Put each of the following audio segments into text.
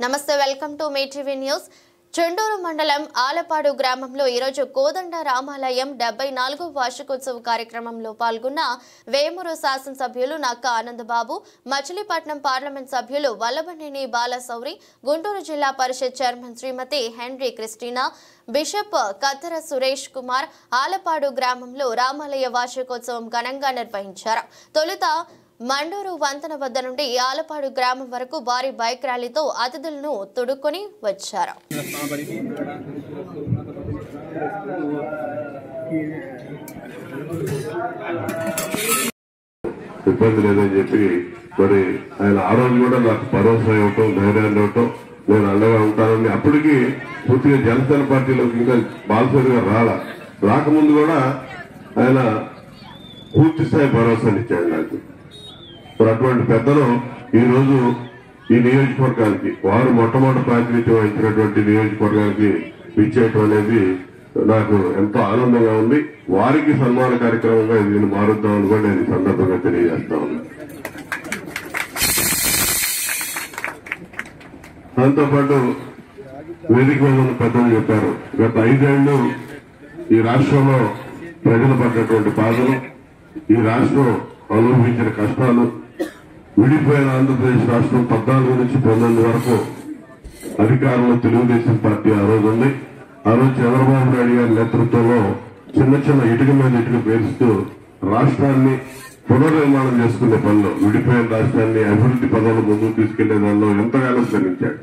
నమస్తే welcome to me TV news. Chandur మండలం ఆలపాడు గ్రామంలో ఈరోజు కోదండ రామాలయం 74వ వార్షికోత్సవ కార్యక్రమంలో పాల్గొన్న వేమూరు శాసనసభ్యులు నక్క ఆనందబాబు, మచిలీపట్నం పార్లమెంట్ సభ్యులు Vallabhaneni Balashowry, Guntur Zilla Parishad chairman Srimati Henry Christina, bishop Kathera Suresh Kumar Alapadu గ్రామంలో రామాలయ వార్షికోత్సవం ఘనంగా నిర్వహించారు. తొలుత మండూరు వంతెన వద్ద నుండి ఆలపాడు గ్రామం వరకు భారీ బైక్ ర్యాలీతో అతిథులను తొడుక్కొని వచ్చారు. ఇబ్బంది లేదని చెప్పి మరి ఆయన ఆ రోజు కూడా నాకు భరోసా ఇవ్వటం, ధైర్యాన్ని ఇవ్వటం, నేను అండగా ఉంటానని. అప్పటికి పూర్తిగా జనసేన పార్టీలోకి ఇంకా బాలశౌరి గారు రాకముందు కూడా ఆయన పూర్తి స్థాయి భరోసాని ఇచ్చాడు నాకు. మరి అటువంటి పెద్దలు ఈ రోజు ఈ నియోజకవర్గానికి, వారు మొట్టమొదటి ప్రాతినిధ్యం వహించినటువంటి నియోజకవర్గానికి ఇచ్చేయటం అనేది నాకు ఎంతో ఆనందంగా ఉంది. వారికి సన్మాన కార్యక్రమంగా దీన్ని మారుద్దామని కూడా నేను ఈ సందర్భంగా తెలియజేస్తా ఉన్నా. దాంతోపాటు వేదిక మీద ఉన్న పెద్దలు చెప్పారు, గత 5 ఏళ్లు ఈ రాష్ట్రంలో ప్రజలు పడ్డటువంటి బాధలు, ఈ రాష్ట్రం అనుభవించిన కష్టాలు, విడిపోయిన ఆంధ్రప్రదేశ్ రాష్ట్రం 14 నుంచి 19 వరకు అధికారంలో తెలుగుదేశం పార్టీ ఆ రోజు ఉంది. ఆ రోజు చంద్రబాబు నాయుడు గారి నేతృత్వంలో చిన్న చిన్న ఇటుక మీద ఇటుక పేరుస్తూ రాష్ట్రాన్ని పునర్నిర్మాణం చేసుకునే పనిలో, విడిపోయిన రాష్ట్రాన్ని అభివృద్ధి పదాలు ముందుకు తీసుకెళ్లే దానిలో ఎంతగానో శ్రమించాడు.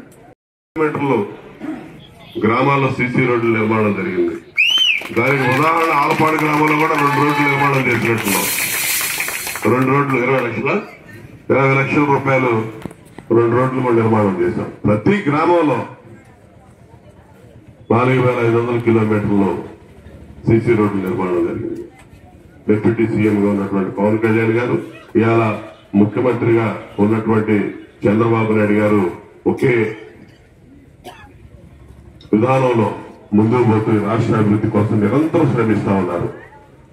గ్రామాల్లో సీసీ రోడ్ల నిర్మాణం జరిగింది. దానికి ఉదాహరణ ఆలపాడు గ్రామంలో కూడా 2 రోడ్లు నిర్మాణం చేసినట్టున్నాం. 2 రోడ్లు 20 లక్షల రూపాయలు 2 రోడ్లు కూడా నిర్మాణం చేశాం. ప్రతి గ్రామంలో 4500 కిలోమీటర్లు సీసీ రోడ్లు నిర్మాణం జరిగింది. డిప్యూటీ సీఎంగా ఉన్నటువంటి పవన్ కళ్యాణ్ గారు, ఇవాళ ముఖ్యమంత్రిగా ఉన్నటువంటి చంద్రబాబు నాయుడు గారు ఒకే విధానంలో ముందుకు పోతూ రాష్ట్ర అభివృద్ధి కోసం నిరంతరం శ్రమిస్తా ఉన్నారు.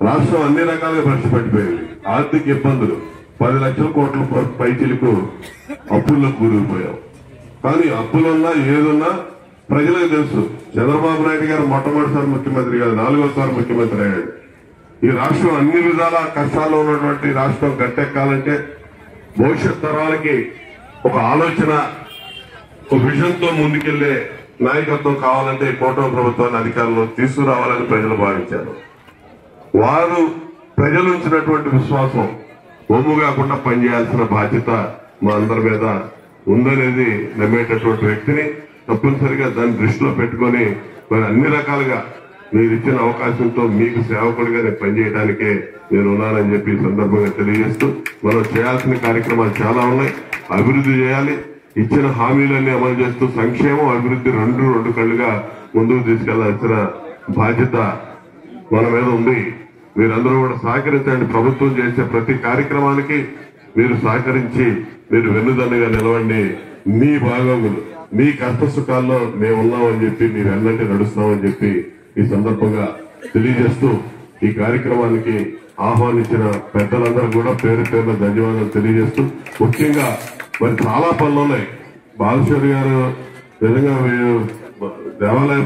రాష్ట్రం అన్ని రకాలుగా భ్రష్టుపట్టిపోయింది. ఆర్థిక ఇబ్బందులు, 10 లక్షల కోట్ల పైచిలకు అప్పుల్లో కూరుకుపోయాం. కానీ అప్పులున్నా ఏదున్నా ప్రజలకు తెలుసు. చంద్రబాబు నాయుడు గారు మొట్టమొదటిసారి ముఖ్యమంత్రి కాదు, 4వ ముఖ్యమంత్రి అయ్యాడు. ఈ రాష్ట్రం అన్ని విధాల కష్టాల్లో ఉన్నటువంటి రాష్ట్రం గట్టెక్కాలంటే, భవిష్యత్ తరాలకి ఒక ఆలోచన, ఒక విజన్ తో ముందుకెళ్లే నాయకత్వం కావాలంటే కూటమి ప్రభుత్వాన్ని అధికారంలో తీసుకురావాలని ప్రజలు భావించారు. వారు ప్రజలు ఉంచినటువంటి విశ్వాసం ఒమ్ము కాకుండా పనిచేయాల్సిన బాధ్యత మా అందరి మీద ఉందనేది నమ్మేటటువంటి వ్యక్తిని తప్పనిసరిగా దాన్ని దృష్టిలో పెట్టుకుని మరి అన్ని రకాలుగా మీరు ఇచ్చిన అవకాశంతో మీకు సేవకుడిగా నేను పనిచేయడానికే నేను ఉన్నానని చెప్పి ఈ సందర్భంగా తెలియజేస్తూ, మనం చేయాల్సిన కార్యక్రమాలు చాలా ఉన్నాయి. అభివృద్ధి చేయాలి, ఇచ్చిన హామీలన్నీ అమలు చేస్తూ సంక్షేమం, అభివృద్ధి రెండు కళ్ళుగా ముందుకు తీసుకెళ్లాల్సిన బాధ్యత మన మీద ఉంది. మీరందరూ కూడా సహకరించండి. ప్రభుత్వం చేసే ప్రతి కార్యక్రమానికి మీరు సహకరించి మీరు వెన్నుదన్నుగా నిలవండి. మీ బాగోగులు, మీ కష్ట సుఖాల్లో మేమున్నామని చెప్పి, మీరు వెన్నంటి నడుస్తామని చెప్పి ఈ సందర్భంగా తెలియజేస్తూ, ఈ కార్యక్రమానికి ఆహ్వానించిన పెద్దలందరూ కూడా పేరు పేరున ధన్యవాదాలు తెలియజేస్తూ, ముఖ్యంగా మరి చాలా పనులు ఉన్నాయి. బాలశౌరి గారు నిజంగా దేవాలయ